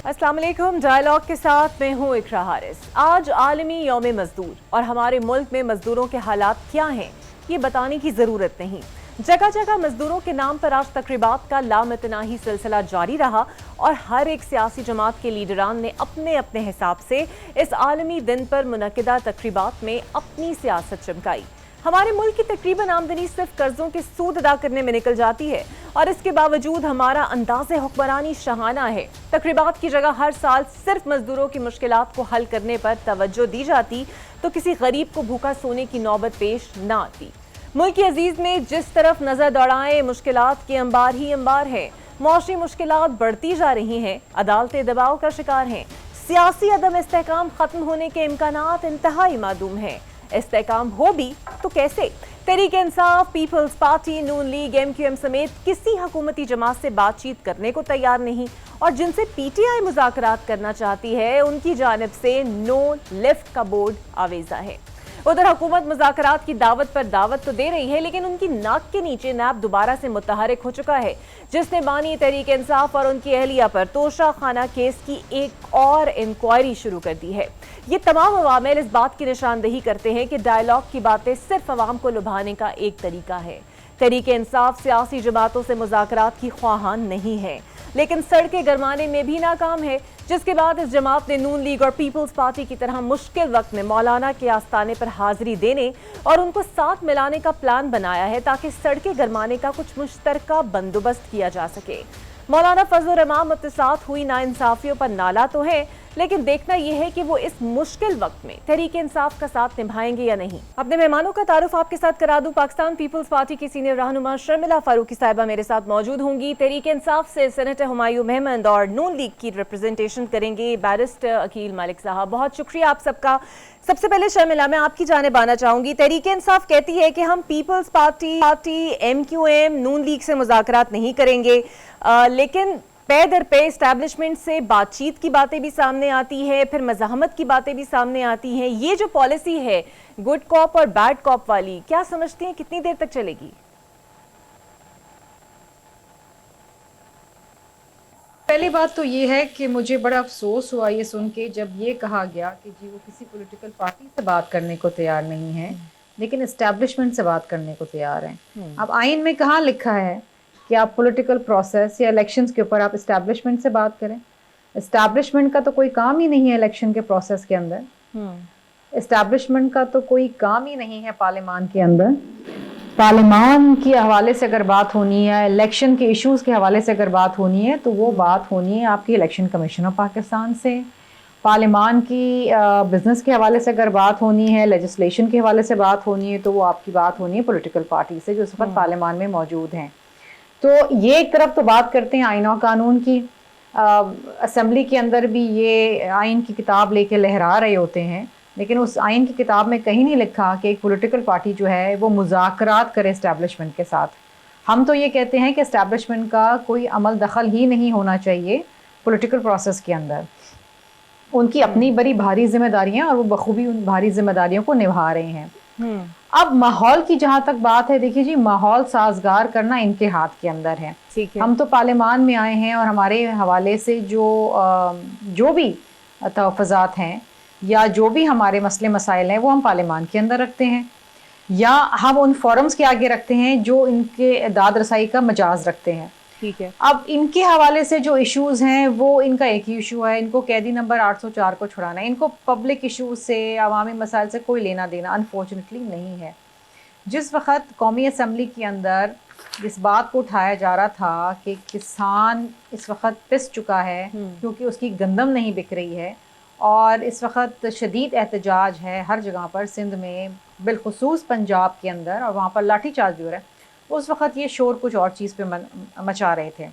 अस्सलाम वालेकुम। डायलॉग के साथ मैं हूँ इकरा हारिस। आज आलमी यौम मजदूर और हमारे मुल्क में मजदूरों के हालात क्या हैं ये बताने की ज़रूरत नहीं। जगह जगह मजदूरों के नाम पर आज तकरीबात का लामतनाही सिलसिला जारी रहा और हर एक सियासी जमात के लीडरान ने अपने अपने हिसाब से इस आलमी दिन पर मुनक्किदा तकरीबात में अपनी सियासत चमकाई। हमारे मुल्क की तकरीबन आमदनी सिर्फ कर्जों के सूद अदा करने में निकल जाती है और इसके बावजूद हमारा अंदाज़े हुक्मरानी शहाना है। तकरीबात की जगह हर साल सिर्फ मजदूरों की मुश्किलात को हल करने पर तवज्जो दी जाती तो किसी गरीब को भूखा सोने की नौबत पेश न आती। मुल्क की अजीज में जिस तरफ नजर दौड़ाएं मुश्किलात के अंबार ही अंबार है। मौसमी मुश्किलात बढ़ती जा रही हैं, अदालतें दबाव का शिकार हैं, सियासी अदम इस्तेहकाम खत्म होने के इम्कानात इंतहाई मादूम हैं। इस्तेहकाम हो भी तो कैसे? तहरीक-ए-इंसाफ, पीपल्स पार्टी, नून लीग, MQM समेत किसी हुकूमती जमात से बातचीत करने को तैयार नहीं और जिनसे PTI मुज़ाकरात करना चाहती है उनकी जानिब से नो लिफ्ट का बोर्ड आवेजा है। उधर हुकूमत मुज़ाकरात की दावत पर दावत तो दे रही है लेकिन उनकी नाक के नीचे नैब दोबारा से मुतहरिक हो चुका है, जिसने बानी तहरीक-ए-इंसाफ और उनकी अहलिया पर तोशा खाना केस की एक और इंक्वायरी शुरू कर दी है। ये तमाम अवामिल इस बात की निशानदेही करते हैं कि डायलॉग की बातें सिर्फ अवाम को लुभाने का एक तरीका है। तहरीक-ए-इंसाफ सियासी जमातों से मुज़ाकरात की ख्वाहान नहीं है लेकिन सड़कें गरमाने में भी नाकाम है, जिसके बाद इस जमात ने नून लीग और पीपल्स पार्टी की तरह मुश्किल वक्त में मौलाना के आस्थाने पर हाजिरी देने और उनको साथ मिलाने का प्लान बनाया है ताकि सड़कें गरमाने का कुछ मुश्तरका बंदोबस्त किया जा सके। मौलाना फजल रहमान के साथ हुई नाइंसाफियों पर नाला तो है लेकिन देखना यह है कि वो इस मुश्किल वक्त में तहरीक-ए-इंसाफ का साथ निभाएंगे या नहीं। अपने मेहमानों का तारुफ आपके साथ करा दूं। पाकिस्तान पीपल्स पार्टी की सीनियर रहनुमा शर्मिला फारूकी साहिबा मेरे साथ मौजूद होंगी। तहरीक-ए-इंसाफ से सेनेटर हुमायूं महमद और नून लीग की रिप्रेजेंटेशन करेंगे बैरिस्टर अकील मलिक साहब। बहुत शुक्रिया आप सबका। सबसे पहले शर्मिला, मैं आपकी जानिब आना चाहूंगी। तहरीक-ए-इंसाफ कहती है कि हम पीपल्स पार्टी, MQM, नून लीग से मुज़ाकरात नहीं करेंगे, लेकिन पे दर पे इस्टेब्लिशमेंट से बातचीत की बातें भी सामने आती है, फिर मज़ाहमत की बातें भी सामने आती हैं। ये जो पॉलिसी है गुड कॉप और बैड कॉप वाली, क्या समझती हैं कितनी देर तक चलेगी? पहली बात तो ये है कि मुझे बड़ा अफसोस हुआ ये सुन के जब ये कहा गया कि जी वो किसी पॉलिटिकल पार्टी से बात करने को तैयार नहीं है लेकिन इस्टेब्लिशमेंट से बात करने को तैयार हैं। अब आइन में कहाँ लिखा है कि आप पॉलिटिकल प्रोसेस या इलेक्शंस के ऊपर आप इस्टेब्लिशमेंट से बात करें? इस्टेब्लिशमेंट का तो कोई काम ही नहीं है इलेक्शन के प्रोसेस के अंदर। इस्टेब्लिशमेंट का तो कोई काम ही नहीं है पार्लियामान के अंदर। पार्लियामान के हवाले से अगर बात होनी है, इलेक्शन के इश्यूज़ के हवाले से अगर बात होनी है तो वो बात होनी है आपकी इलेक्शन कमीशन ऑफ पाकिस्तान से। पार्लियामान की बिज़नेस के हवाले से अगर बात होनी है, लेजिस्लेशन के हवाले से बात होनी है तो वो आपकी बात होनी है पॉलिटिकल पार्टी से जो इस वक्त पार्लियामान में मौजूद हैं। तो ये एक तरफ तो बात करते हैं आइन और कानून की। असेंबली के अंदर भी ये आइन की किताब लेके लहरा रहे होते हैं लेकिन उस आइन की किताब में कहीं नहीं लिखा कि एक पॉलिटिकल पार्टी जो है वो मुज़ाकरात करे इस्टेब्लिशमेंट के साथ। हम तो ये कहते हैं कि इस्टेब्लिशमेंट का कोई अमल दखल ही नहीं होना चाहिए पॉलिटिकल प्रोसेस के अंदर। उनकी अपनी बड़ी भारी जिम्मेदारियां और वो बखूबी उन भारी जिम्मेदारियों को निभा रहे हैं। अब माहौल की जहाँ तक बात है, देखिए जी, माहौल साजगार करना इनके हाथ के अंदर है। हम तो पार्लियामान में आए हैं और हमारे हवाले से जो भी तहफ़्फ़ुज़ात हैं या जो भी हमारे मसले मसाइल हैं वो हम पार्लियामान के अंदर रखते हैं या हम उन फोरम्स के आगे रखते हैं जो इनके दाद रसाई का मजाज रखते हैं। ठीक है। अब इनके हवाले से जो इश्यूज़ हैं वो इनका एक ही इशू है, इनको कैदी नंबर 804 को छुड़ाना है। इनको पब्लिक इश्यूज़ से, अवामी मसाइल से कोई लेना देना अनफॉर्चुनेटली नहीं है। जिस वक्त कौमी असम्बली के अंदर इस बात को उठाया जा रहा था कि किसान इस वक्त पिस चुका है क्योंकि उसकी गंदम नहीं बिक रही है और इस वक्त शदीद एहतजाज है हर जगह पर, सिंध में बिलखुसूस पंजाब के अंदर, और वहाँ पर लाठी चार्ज हो रहा है, उस वक्त ये शोर कुछ और चीज़ पे मचा रहे थे।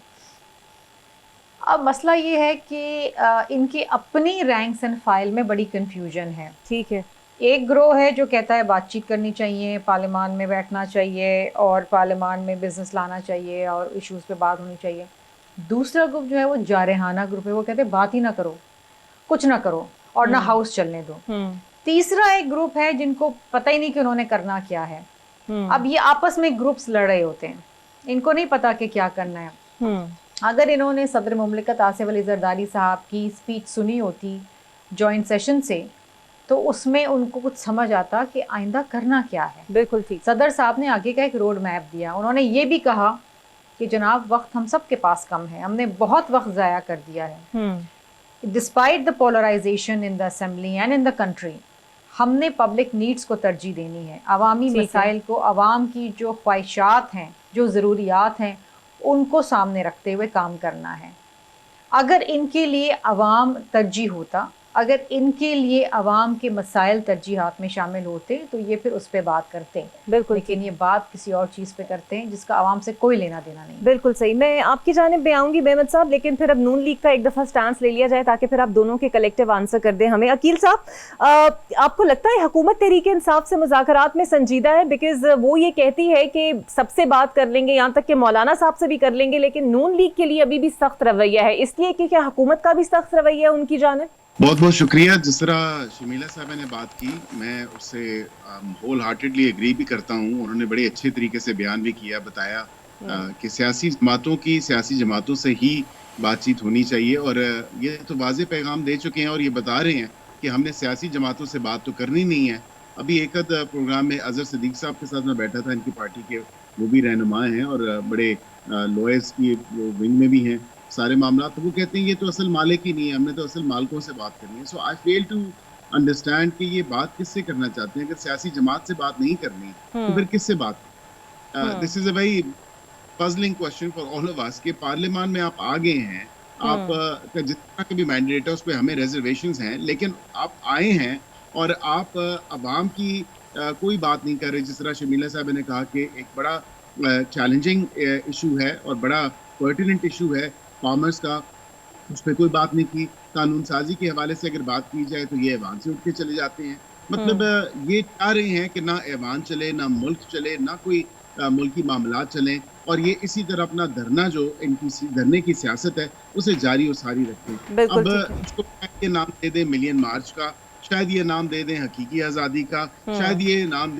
अब मसला ये है कि इनकी अपनी रैंक्स एंड फाइल में बड़ी कन्फ्यूजन है। ठीक है। एक ग्रोह है जो कहता है बातचीत करनी चाहिए, पार्लियामान में बैठना चाहिए और पार्लियामान में बिजनेस लाना चाहिए और इश्यूज़ पे बात होनी चाहिए। दूसरा ग्रुप जो है वो जारहाना ग्रुप है, वो कहते हैं बात ही ना करो, कुछ ना करो और ना हाउस चलने दो। तीसरा एक ग्रुप है जिनको पता ही नहीं कि उन्होंने करना क्या है। अब ये आपस में ग्रुप्स लड़ रहे होते हैं, इनको नहीं पता कि क्या करना है। अगर इन्होंने सदर मुमलिकत आसिफ अली जरदारी साहब की स्पीच सुनी होती जॉइंट सेशन से, तो उसमें उनको कुछ समझ आता कि आइंदा करना क्या है। बिल्कुल ठीक। सदर साहब ने आगे का एक रोड मैप दिया। उन्होंने ये भी कहा कि जनाब वक्त हम सब के पास कम है, हमने बहुत वक्त ज़ाया कर दिया है। Despite the polarisation in the assembly and in the country, हमने पब्लिक नीड्स को तरजीह देनी है। अवामी मसाइल को, अवाम की जो ख्वाहिशात हैं, जो ज़रूरियात हैं, उनको सामने रखते हुए काम करना है। अगर इनके लिए अवाम तरजीह होता, अगर इनके लिए अवाम के मसाइल तरजीहात में शामिल होते, तो ये फिर उस पर बात करते। बिल्कुल, लेकिन ये बात किसी और चीज़ पे करते हैं जिसका अवाम से कोई लेना देना नहीं। बिल्कुल सही। मैं आपकी जानिब पे आऊंगी बेमत साहब, लेकिन फिर अब नून लीग का एक दफ़ा स्टांस ले लिया जाए ताकि फिर आप दोनों के कलेक्टिव आंसर कर दें हमें। अकील साहब, आपको लगता है हुकूमत तहरीक इंसाफ से मुज़ाकरात में संजीदा है? बिकॉज वो ये कहती है कि सबसे बात कर लेंगे, यहाँ तक कि मौलाना साहब से भी कर लेंगे, लेकिन नून लीग के लिए अभी भी सख्त रवैया है। इसलिए कि क्या हुकूमत का भी सख्त रवैया है उनकी जानिब? बहुत बहुत शुक्रिया। जिस तरह शमीला साहबा ने बात की, मैं उससे होल हार्टेडली एग्री भी करता हूँ। उन्होंने बड़े अच्छे तरीके से बयान भी किया, बताया कि सियासी जमातों से ही बातचीत होनी चाहिए, और ये तो वाज़ेह पैगाम दे चुके हैं और ये बता रहे हैं कि हमने सियासी जमातों से बात तो करनी नहीं है। अभी एक प्रोग्राम में अजहर सिद्दीक साहब के साथ मैं बैठा था, इनकी पार्टी के वो भी रहनुमा हैं और बड़े लॉयर्स की विंग में भी हैं सारे मामला। तो वो कहते हैं ये तो असल मालिक ही नहीं है, हमने तो असल मालिकों से बात करनी है। सो आई फेल टू अंडरस्टैंड कि ये बात किससे करना चाहते हैं। अगर सियासी जमात से बात नहीं करनी तो फिर किससे बात? This is a very puzzling question for all of us कि पार्लियामान में आप आ गए हैं, आप का जितना का भी मैंडेट है उस पर हमें रिजर्वेशंस हैं, लेकिन आप आए हैं और आप अवाम की कोई बात नहीं कर रहे। जिस तरह शमीला साहब ने कहा कि एक बड़ा चैलेंजिंग इशू है और बड़ा पर्टिनेंट इशू है फार्मर्स का, उस पर कोई बात नहीं की। कानून साजी के हवाले से अगर बात की जाए तो ये ऐवान से उठ के चले जाते हैं। मतलब ये चाह रहे हैं कि ना ऐवान चले, ना मुल्क चले, ना कोई मुल्की मामलात चलें, और ये इसी तरह अपना धरना, जो इनकी धरने की सियासत है, उसे जारी और सारी रखें। अब इसको ये नाम दे दें मिलियन मार्च का, शायद ये नाम दे दें हकीकी आज़ादी का, शायद ये नाम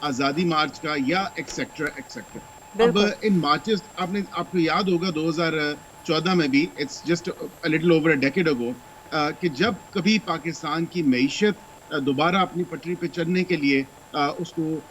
आज़ादी मार्च का, या एक्सेट्रा एक्सेट्रा। अब इन मार्चेस आपको याद होगा 2014 में भी, it's just a little over a decade ago, कि जब कभी पाकिस्तान की मईशत दोबारा अपनी पटरी पे चढ़ने के लिए उसको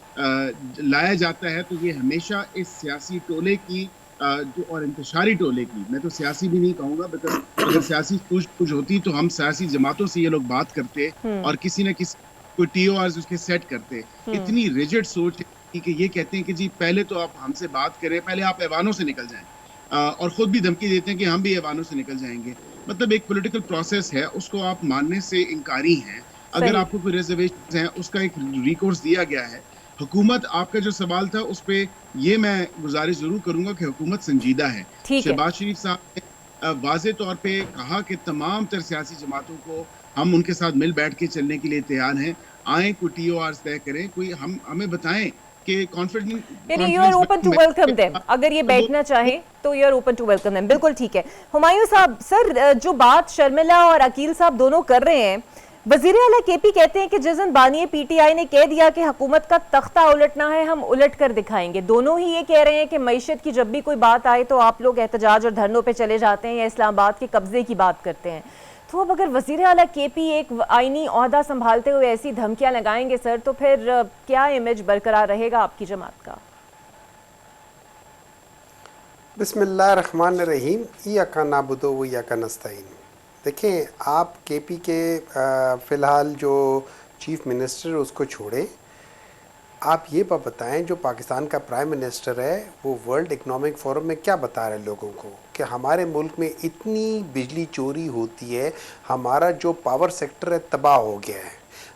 लाया जाता है, तो ये हमेशा इस सियासी टोले की और इंतशारी टोले की, मैं तो सियासी भी नहीं कहूँगा, बिकॉज अगर सियासी कुछ होती तो हम सियासी जमातों से ये लोग बात करते और किसी न किसी कोई TORs उसके सेट करते। इतनी रिजिड सोच है कि ये कहते हैं कि जी पहले तो आप हमसे बात करें, पहले आप ऐवानों से निकल जाएं, और खुद भी धमकी देते हैं कि हम भी ऐवानों से निकल जाएंगे। मतलब एक पॉलिटिकल प्रोसेस है, उसको आप मानने से इनकारी हैं। अगर आपको कोई रिजर्वेशन है, उसका एक रिकोर्स दिया गया है। हुकूमत, आपका जो सवाल था उस पे ये मैं गुजारिश जरूर करूंगा कि हुकूमत संजीदा है। शहबाज शरीफ साहब ने वाज़े तौर पे कहा कि तमाम तर सियासी जमातों को हम उनके साथ मिल बैठ के चलने के लिए तैयार हैं। आए, कोई TORs तय करें, कोई हमें बताएं कि कॉन्फिडेंस, यानी you are open to welcome them. अगर ये बैठना चाहें तो you are open to welcome them. बिल्कुल ठीक है। हुमायूं साहब, सर जो बात शर्मिला और अकील साहब दोनों कर रहे हैं, वजीर आला KP कहते हैं कि जिस दिन बानी PTI ने कह दिया कि हुकूमत का तख्ता उलटना है, हम उलट कर दिखाएंगे। दोनों ही ये कह रहे हैं कि मईशत की जब भी कोई बात आए तो आप लोग एहतजाज और धरनों पे चले जाते हैं या इस्लामाबाद के कब्जे की बात करते हैं। तो अब अगर वजीर आला KP एक आईनी ओहदा संभालते हुए ऐसी धमकियां लगाएंगे सर, तो फिर क्या इमेज बरकरार रहेगा आपकी जमात का? बिस्मिल्लाहिर्रहमानिर्रहीम, इय्याका नअबुदु व इय्याका नस्तईन। देखें, आप KP के फ़िलहाल जो चीफ़ मिनिस्टर उसको छोड़ें, आप ये बताएं जो पाकिस्तान का प्राइम मिनिस्टर है वो वर्ल्ड इकनॉमिक फोरम में क्या बता रहे हैं लोगों को कि हमारे मुल्क में इतनी बिजली चोरी होती है, हमारा जो पावर सेक्टर है तबाह हो गया है,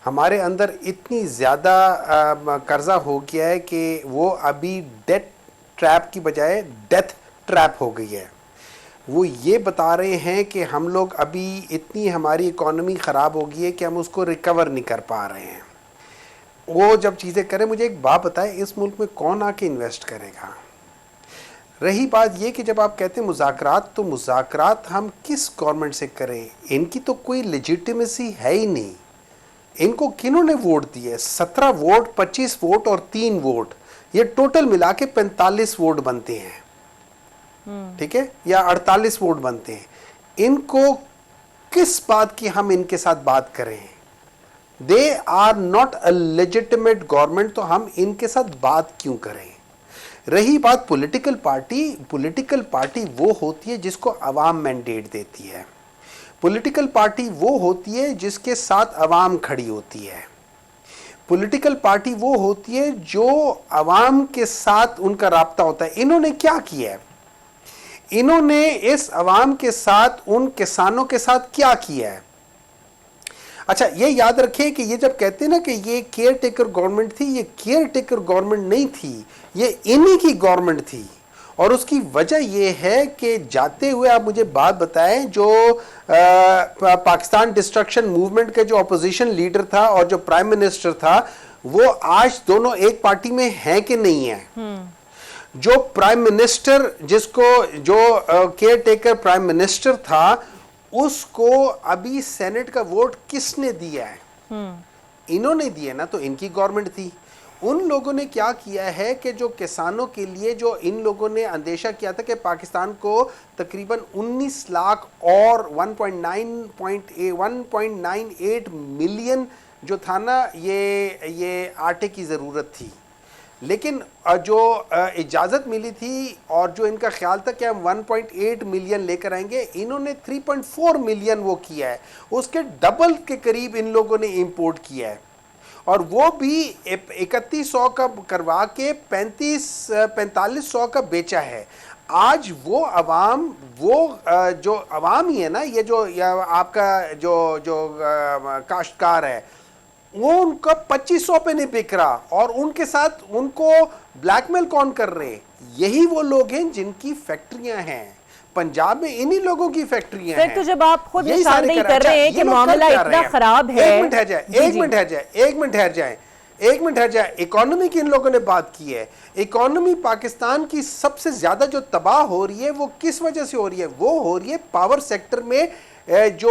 हमारे अंदर इतनी ज़्यादा कर्जा हो गया है कि वो अभी डेट ट्रैप की बजाय डेथ ट्रैप हो गई है। वो ये बता रहे हैं कि हम लोग अभी इतनी हमारी इकॉनमी ख़राब हो गई है कि हम उसको रिकवर नहीं कर पा रहे हैं। वो जब चीज़ें करें, मुझे एक बात बताएं, इस मुल्क में कौन आके इन्वेस्ट करेगा? रही बात ये कि जब आप कहते हैं मुज़ाकरात, तो मुज़ाकरात हम किस गवर्नमेंट से करें? इनकी तो कोई लेजिटिमेसी है ही नहीं। इनको किन्होंने वोट दिए? 17 वोट, 25 वोट और 3 वोट, ये टोटल मिला के 45 वोट बनते हैं। ठीक है, या 48 वोट बनते हैं, इनको किस बात की हम इनके साथ बात करें? They are not a legitimate government, तो हम इनके साथ बात क्यों करें? रही बात पॉलिटिकल पार्टी वो होती है जिसको अवाम मैंडेट देती है। पॉलिटिकल पार्टी वो होती है जिसके साथ अवाम खड़ी होती है। पॉलिटिकल पार्टी वो होती है जो अवाम के साथ उनका राब्ता होता है। इन्होंने क्या किया है? इन्होंने इस अवाम के साथ, उन किसानों के साथ क्या किया है? अच्छा, ये याद रखें कि ये जब कहते हैं ना कि ये केयर टेकर गवर्नमेंट थी, ये केयर टेकर गवर्नमेंट नहीं थी, ये इन्हीं की गवर्नमेंट थी। और उसकी वजह ये है कि जाते हुए आप मुझे बात बताएं, जो पाकिस्तान डिस्ट्रक्शन मूवमेंट के जो अपोजिशन लीडर था और जो प्राइम मिनिस्टर था, वो आज दोनों एक पार्टी में हैं कि नहीं है? जो प्राइम मिनिस्टर, जिसको जो केयर टेकर प्राइम मिनिस्टर था, उसको अभी सेनेट का वोट किसने दिया है? इन्होंने दिया ना, तो इनकी गवर्नमेंट थी। उन लोगों ने क्या किया है कि जो किसानों के लिए, जो इन लोगों ने अंदेशा किया था कि पाकिस्तान को तकरीबन 19 लाख और 1.98 मिलियन जो था ना, ये आटे की ज़रूरत थी। लेकिन जो इजाज़त मिली थी और जो इनका ख्याल था कि हम 1.8 मिलियन लेकर आएंगे, इन्होंने 3.4 मिलियन वो किया है। उसके डबल के करीब इन लोगों ने इंपोर्ट किया है, और वो भी 3100 का करवा के 4500 का बेचा है। आज वो अवाम, वो जो अवाम ही है ना, ये जो आपका जो काश्तकार है, वो उनका 2500 पे नहीं बिक रहा, और उनके साथ उनको ब्लैकमेल कौन कर रहे हैं? यही वो लोग हैं जिनकी फैक्ट्रियां हैं पंजाब में, इन्हीं लोगों की फैक्ट्रियां हैं। तो जब आप खुद यही निशानदेही कर रहे हैं कि मामला इतना खराब है, एक मिनट ठहर जाए। इकोनॉमी की इन लोगों ने बात की है। इकोनॉमी पाकिस्तान की सबसे ज्यादा जो तबाह हो रही है, वो किस वजह से हो रही है? वो हो रही है पावर सेक्टर में जो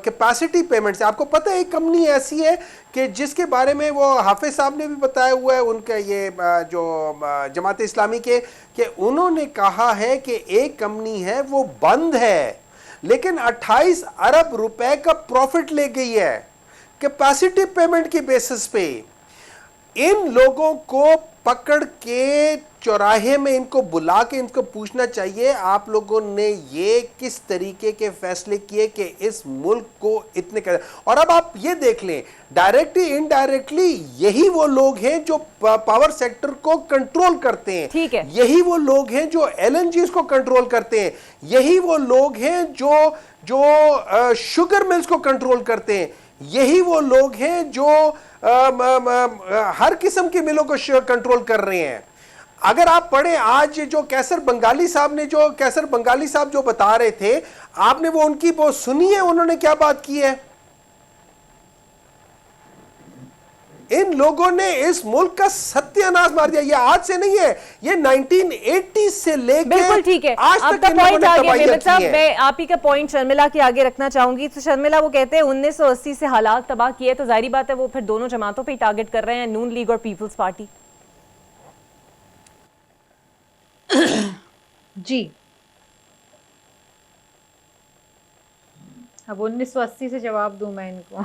कैपेसिटी पेमेंट्स। आपको पता है एक कंपनी ऐसी है कि जिसके बारे में वो हाफिज साहब ने भी बताया हुआ है, उनका ये जो जमात इस्लामी के, कि उन्होंने कहा है कि एक कंपनी है वो बंद है, लेकिन 28 अरब रुपए का प्रॉफिट ले गई है कैपेसिटी पेमेंट के बेसिस पे। इन लोगों को पकड़ के चौराहे में इनको बुला के इनको पूछना चाहिए, आप लोगों ने ये किस तरीके के फैसले किए कि इस मुल्क को इतने कर। और अब आप ये देख लें, डायरेक्टली इनडायरेक्टली यही वो लोग हैं जो पावर सेक्टर को कंट्रोल करते हैं। ठीक है, यही वो लोग हैं जो एलएनजी को कंट्रोल करते हैं। यही वो लोग हैं जो शुगर मिल्स को कंट्रोल करते हैं। यही वो लोग हैं जो हर किस्म की मिलों को कंट्रोल कर रहे हैं। अगर आप पढ़ें आज जो कैसर बंगाली साहब जो बता रहे थे, आपने वो उनकी वो सुनी है, उन्होंने क्या बात की है? इन लोगों ने इस मुल्क का सत्यानाश मार दिया। ये आज से नहीं है, ये 1980 से लेकर बिल्कुल ठीक है। आज तक आपका इन लोगों पॉइंट ने आगे तबाहियां मेहमद साहब, की हैं। मैं आप ही का पॉइंट शर्मिला के आगे रखना चाहूंगी। तो शर्मिला वो कहते हैं 1980 से हालात तबाह किए, तो जाहिर बात है वो फिर दोनों जमातों पे ही टारगेट कर रहे हैं, नून लीग और पीपल्स पार्टी। जी, अब 1980 से जवाब दूं मैं इनको?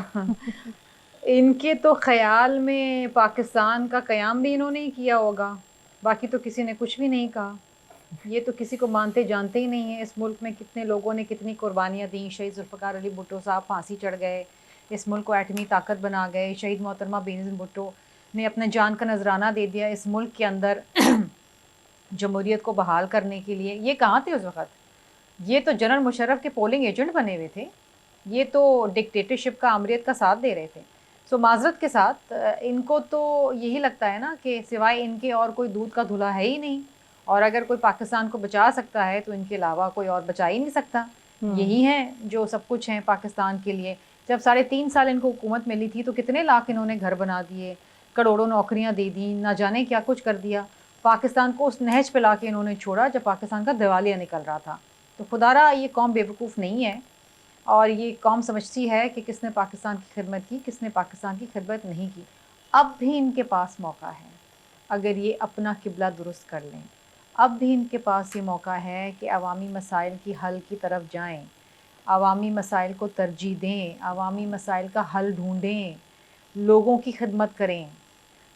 इनके तो ख्याल में पाकिस्तान का क़याम भी इन्होंने ही किया होगा, बाकी तो किसी ने कुछ भी नहीं कहा। ये तो किसी को मानते जानते ही नहीं है। इस मुल्क में कितने लोगों ने कितनी कुर्बानियाँ दी। शहीद जुल्फ़िकार अली भुट्टो साहब फांसी चढ़ गए, इस मुल्क को एटमी ताकत बना गए। शहीद मोहतरमा बेनज़ीर भुट्टो ने अपने जान का नजराना दे दिया इस मुल्क के अंदर जमहूरियत को बहाल करने के लिए। ये कहाँ थे उस वक़्त? ये तो जनरल मुशर्रफ के पोलिंग एजेंट बने हुए थे। ये तो डिक्टेटरशिप का, आमरीत का साथ दे रहे थे। सो माजरत के साथ इनको तो यही लगता है ना कि सिवाय इनके और कोई दूध का धुला है ही नहीं, और अगर कोई पाकिस्तान को बचा सकता है तो इनके अलावा कोई और बचा ही नहीं सकता। यही हैं जो सब कुछ हैं पाकिस्तान के लिए। जब 3.5 साल इनको हुकूमत मिली थी तो कितने लाख इन्होंने घर बना दिए, करोड़ों नौकरियां दे दी, ना जाने क्या कुछ कर दिया। पाकिस्तान को उस नहज पे ला के इन्होंने छोड़ा जब पाकिस्तान का दिवालिया निकल रहा था। तो खुदारा ये कौम बेवकूफ़ नहीं है, और ये कौम समझती है कि किसने पाकिस्तान की खिदमत की, किसने पाकिस्तान की खिदमत नहीं की। अब भी इनके पास मौका है, अगर ये अपना किबला दुरुस्त कर लें, अब भी इनके पास ये मौका है कि अवामी मसाइल की हल की तरफ जाएं, अवामी मसाइल को तरजीह दें, अवामी मसाइल का हल ढूंढें, लोगों की खिदमत करें।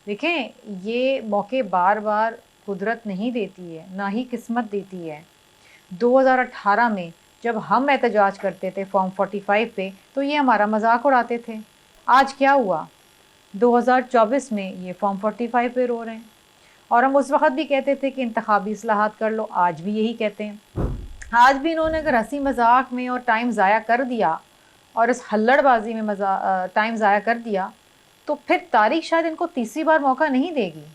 देखें, ये मौके बार बार कुदरत नहीं देती है, ना ही किस्मत देती है। 2018 में जब हम एहतजाज करते थे फॉर्म 45 पे, तो ये हमारा मजाक उड़ाते थे। आज क्या हुआ? 2024 में ये फॉर्म 45 पे रो रहे हैं, और हम उस वक्त भी कहते थे कि इंतखाबी इस्लाहात कर लो, आज भी यही कहते हैं। आज भी इन्होंने अगर हंसी मजाक में और टाइम ज़ाया कर दिया और इस हल्लड़बाजी में टाइम ज़ाया कर दिया, तो फिर तारीख शायद इनको तीसरी बार मौका नहीं देगी।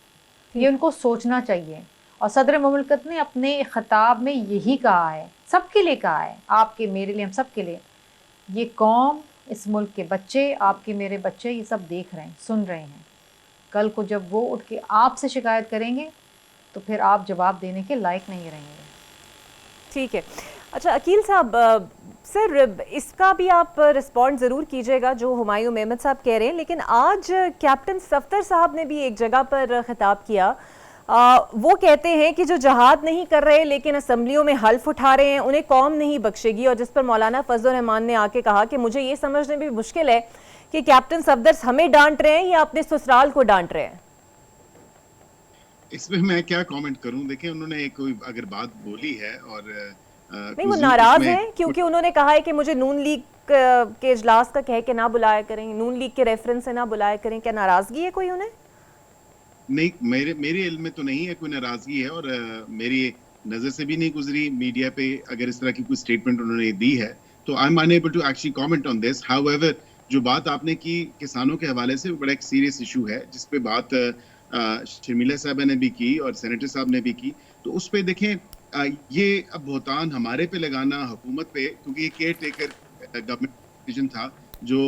ये उनको सोचना चाहिए। और सदर मुमलिकत ने अपने खिताब में यही कहा है, सबके लिए कहा है, आपके मेरे लिए, हम सब के लिए, ये कौम, इस मुल्क के बच्चे, आपके मेरे बच्चे, ये सब देख रहे हैं, सुन रहे हैं। कल को जब वो उठ के आपसे शिकायत करेंगे तो फिर आप जवाब देने के लायक नहीं रहेंगे। ठीक है। अच्छा अकील साहब, सर इसका भी आप रिस्पॉन्ड ज़रूर कीजिएगा जो हुमायूं मेमन साहब कह रहे हैं, लेकिन आज कैप्टन सफ्दर साहब ने भी एक जगह पर खिताब किया। वो कहते हैं कि जो जहाद नहीं कर रहे लेकिन असम्बलियों में हल्फ उठा रहे हैं, उन्हें कौम नहीं बख्शेगी। और जिस पर मौलाना फजल रहमान ने आके कहा कि मुझे ये समझने भी मुश्किल है कि कैप्टन सफ्दर हमें डांट रहे हैं या अपने ससुराल को डांट रहे हैं। इसमें मैं क्या कमेंट करूं? देखिए, उन्होंने कोई अगर बात बोली है और नहीं, वो नाराज हैं क्योंकि उन्होंने कहा है कि मुझे नून लीग के इजलास का कह के ना बुलाया करें, नून लीग के रेफरेंस से ना बुलाया करें। क्या नाराजगी है कोई उन्हें? नहीं, मेरे इल्म में तो नहीं है कोई नाराजगी है, और मेरी नजर से भी नहीं गुजरी मीडिया पे अगर इस तरह की कोई स्टेटमेंट उन्होंने दी है, तो I am unable to actually comment on this. However, जो बात आपने की किसानों के हवाले से, वो बड़ा एक सीरियस इशू है जिस पे बात शर्मिला साहबा ने भी की और सेनेटर साहब ने भी की। तो उस पे देखें, ये अब भुगतान हमारे पे लगाना, हुकूमत पे, क्योंकि ये केयर टेकर गवर्नमेंट डिसीजन था जो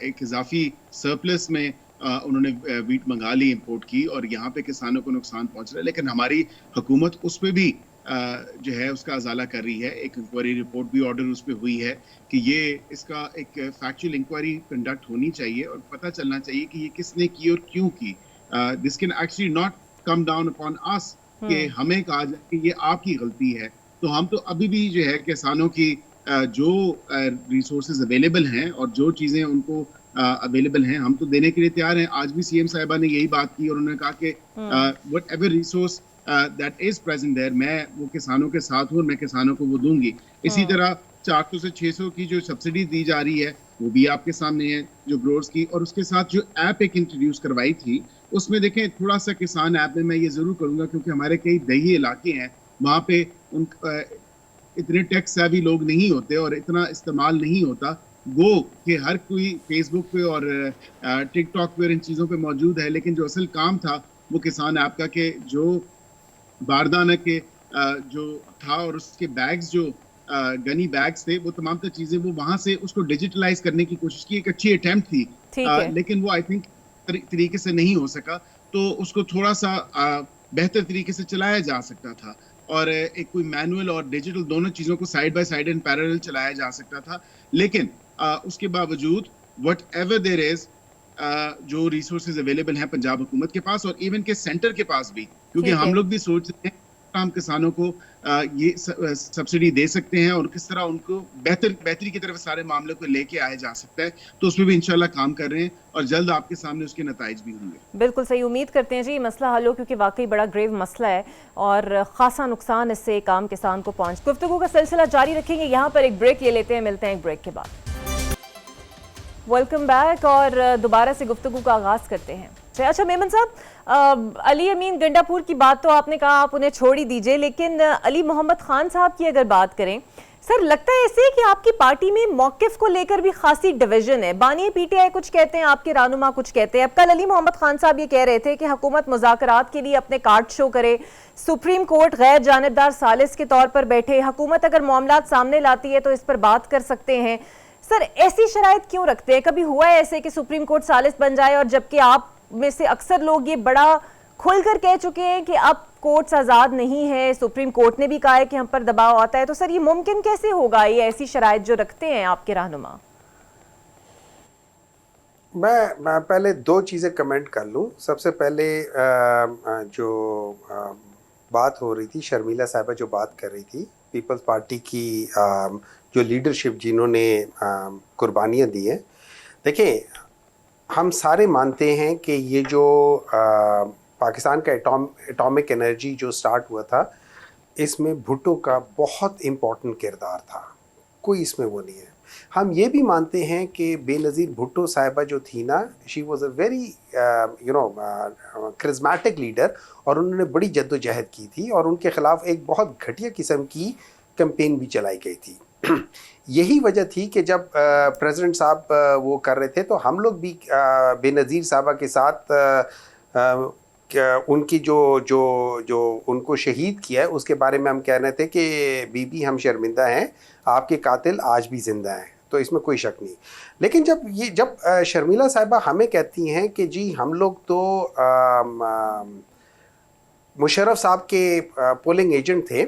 एक इजाफी सरप्लस में उन्होंने वीट मंगा ली, इंपोर्ट की, और यहाँ पे किसानों को नुकसान पहुंच रहा है। लेकिन हमारी हुकूमत उस पे भी जो है उसका अजाला कर रही है। एक इंक्वायरी रिपोर्ट भी ऑर्डर उस पर हुई है कि ये इसका एक फैक्चुअल इंक्वायरी कंडक्ट होनी चाहिए और पता चलना चाहिए कि ये किसने की और क्यों की। This can actually not come down upon us कि हमें कहा जाए कि ये आपकी गलती है। तो हम तो अभी भी जो है किसानों की जो रिसोर्सेज अवेलेबल हैं और जो चीज़ें उनको अवेलेबल हैं, हम तो देने के लिए तैयार हैं। आज भी सीएम साहिबा ने यही बात की और उन्होंने कहा कि whatever resource that is present there, मैं वो किसानों के साथ हूँ, मैं किसानों को वो दूंगी। इसी तरह 400 से 600 की जो सब्सिडी दी जा रही है वो भी आपके सामने है, जो ग्रोअर्स की। और उसके साथ जो ऐप एक इंट्रोड्यूस करवाई थी, उसमें देखें थोड़ा सा किसान ऐप में मैं ये जरूर करूंगा, क्योंकि हमारे कई दही इलाके हैं वहाँ पे इतने टेक सेवी लोग नहीं होते और इतना इस्तेमाल नहीं होता वो कि हर कोई फेसबुक पे और टिकटॉक पे और इन चीज़ों पे मौजूद है। लेकिन जो असल काम था वो किसान ऐप का, कि जो बारदाना के जो था और उसके बैग्स, जो गनी बैग्स थे, वो तमाम तर चीज़ें वो वहाँ से उसको डिजिटलाइज करने की कोशिश की। एक अच्छी अटेम्प्ट थी, लेकिन वो आई थिंक तरीके से नहीं हो सका। तो उसको थोड़ा सा बेहतर तरीके से चलाया जा सकता था और एक कोई मैनुअल और डिजिटल दोनों चीज़ों को side by side in parallel चलाया जा सकता था। लेकिन उसके बावजूद वट एवर देयर इज, जो रिसोर्सेज अवेलेबल हैं पंजाब हुकूमत के पास और इवन के सेंटर के पास भी, क्योंकि हम लोग भी सोच रहे हैं हम किसानों को ये सब्सिडी दे सकते हैं और किस तरह उनको बेहतरी की तरफ सारे मामले को लेके आया जा सकता है। तो उसमें भी इंशाल्लाह काम कर रहे हैं और जल्द आपके सामने उसके नताइज भी होंगे। बिल्कुल सही, उम्मीद करते हैं जी मसला हल हो, क्योंकि वाकई बड़ा ग्रेव मसला है और खासा नुकसान इससे एक आम किसान को पहुंच। गुफ्तगू का सिलसिला जारी रखेंगे, यहाँ पर एक ब्रेक ले लेते हैं, मिलते हैं एक ब्रेक के बाद। वेलकम बैक और दोबारा से गुफ्तगू का आगाज करते हैं। अच्छा मेमन साहब, अली अमीन गंडापुर की बात तो आपने कहा आप उन्हें छोड़ ही दीजिए, लेकिन अली मोहम्मद खान साहब की अगर बात करें, सर लगता है ऐसे कि आपकी पार्टी में मौकिफ को लेकर भी खासी डिवीजन है। बानी पीटीआई कुछ कहते हैं, आपके रहनुमा कुछ कहते हैं। अब कल अली मोहम्मद खान साहब ये कह रहे थे कि हुकूमत मुज़ाकरात के लिए अपने कार्ड शो करे, सुप्रीम कोर्ट गैर जानिबदार सालिस के तौर पर बैठे, हुकूमत अगर मामलात सामने लाती है तो इस पर बात कर सकते हैं। सर ऐसी शराइत क्यों रखते हैं? कभी हुआ है ऐसे कि सुप्रीम कोर्ट सालिस बन जाए, और जबकि आप में से अक्सर लोग ये बड़ा खुलकर कह चुके हैं कि अब कोर्ट्स आज़ाद नहीं है, सुप्रीम कोर्ट ने भी कहा है कि हम पर दबाव आता है, तो सर ये मुमकिन कैसे होगा, ये ऐसी शराइत जो रखते हैं आपके रहनुमा? मैं पहले दो चीज़ें कमेंट कर लूँ। सबसे पहले जो बात हो रही थी, शर्मिला साहिबा जो बात कर रही थी, पीपल्स पार्टी की जो लीडरशिप जिन्होंने कुर्बानियाँ दी हैं, देखिए हम सारे मानते हैं कि ये जो पाकिस्तान का एटॉमिक एनर्जी जो स्टार्ट हुआ था, इसमें भुट्टो का बहुत इम्पोर्टेंट किरदार था, कोई इसमें वो नहीं है। हम ये भी मानते हैं कि बेनज़ीर भुट्टो साहिबा जो थी ना, she was a very charismatic leader, और उन्होंने बड़ी जद्दोजहद की थी और उनके ख़िलाफ़ एक बहुत घटिया किस्म की कैंपेन भी चलाई गई थी। यही वजह थी कि जब प्रेसिडेंट साहब वो कर रहे थे तो हम लोग भी बेनज़ीर साहबा के साथ उनकी जो उनको शहीद किया है उसके बारे में हम कह रहे थे कि बीबी हम शर्मिंदा हैं, आपके कातिल आज भी ज़िंदा हैं, तो इसमें कोई शक नहीं। लेकिन जब शर्मिला साहिबा हमें कहती हैं कि जी हम लोग तो मुशर्रफ साहब के पोलिंग एजेंट थे,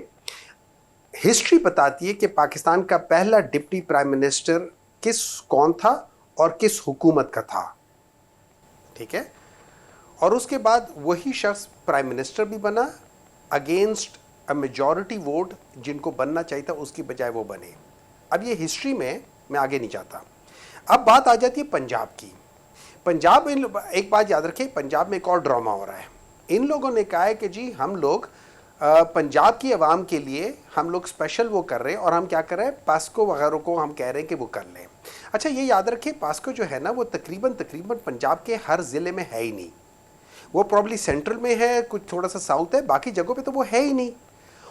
हिस्ट्री बताती है कि पाकिस्तान का पहला डिप्टी प्राइम मिनिस्टर कौन था और किस हुकूमत का था, ठीक है, और उसके बाद वही शख्स प्राइम मिनिस्टर भी बना अगेंस्ट अ मेजॉरिटी वोट, जिनको बनना चाहिए था उसकी बजाय वो बने। अब ये हिस्ट्री में मैं आगे नहीं जाता। अब बात आ जाती है पंजाब की। पंजाब, एक बात याद रखें, पंजाब में एक और ड्रामा हो रहा है। इन लोगों ने कहा है कि जी हम लोग पंजाब की आवाम के लिए हम लोग स्पेशल वो कर रहे हैं, और हम क्या कर रहे हैं, पास्को वगैरह को हम कह रहे हैं कि वो कर लें। अच्छा ये याद रखें, पास्को जो है ना वो तकरीबन पंजाब के हर ज़िले में है ही नहीं, वो प्रॉब्ली सेंट्रल में है, कुछ थोड़ा सा साउथ है, बाकी जगहों पे तो वो है ही नहीं।